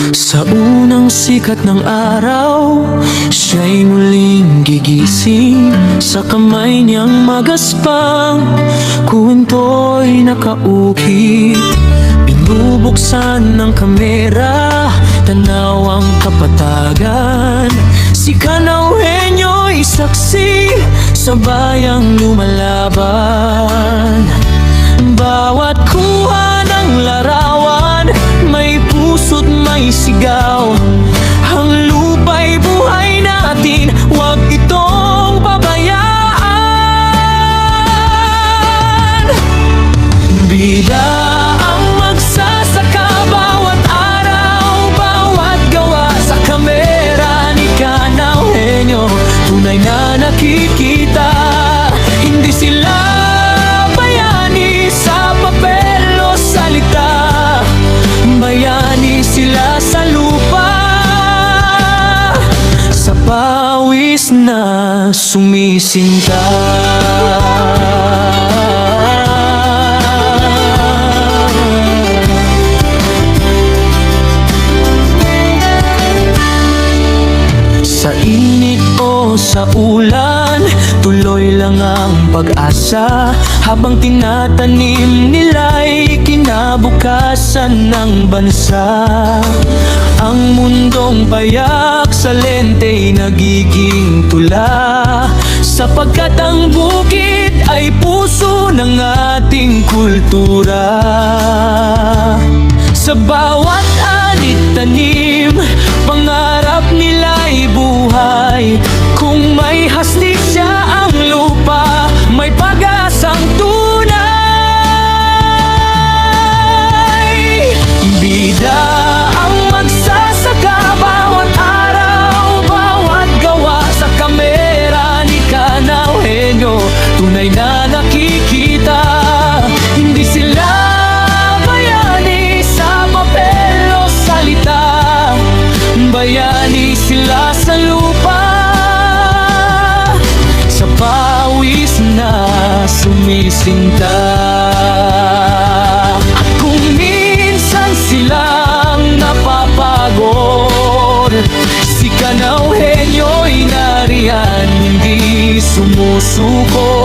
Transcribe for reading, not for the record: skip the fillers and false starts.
Sa unang sikat ng araw, siya'y muling gigising. Sa kamay niyang magaspang, kuwento'y nakaukit. Binubuksan ng kamera, tanaw ang kapatagan. Si Kanawhenyo'y saksi sa bayang lumalaban. Bawat kuha ng larawan, may puso't may sigaw. Ang lupa'y buhay natin, huwag itong pabayaan. Bida ang magsasaka bawat araw, bawat gawa sa kamera ni Kanawhenyo, tunay na nakikita. Hindi sila bayani sa papel o salita, bayani sila sa lupa, sa pawis na sumisinta. Sa init o sa ulan, tuloy lang ang pag-asa. Habang tinatanim nila'y kinabukasan ng bansa. Ang mundong payak sa lente'y nagiging tula, sapagkat ang bukid ay puso ng ating kultura. Sa bawat anit-tanim, pangarap nila'y buhay. Kung may hastisya ang lupa, may pag-asang tunay. Bida ang magsasaka bawat araw, bawat gawa sa kamera ni Kanawhenyo, tunay na nakikita. Hindi sila bayani sa papel o salita, bayani sila sa lupa, sa pawis na sumisinta. At kung minsan silang napapagod, si Kanawhenyo'y nariyan, hindi sumusuko.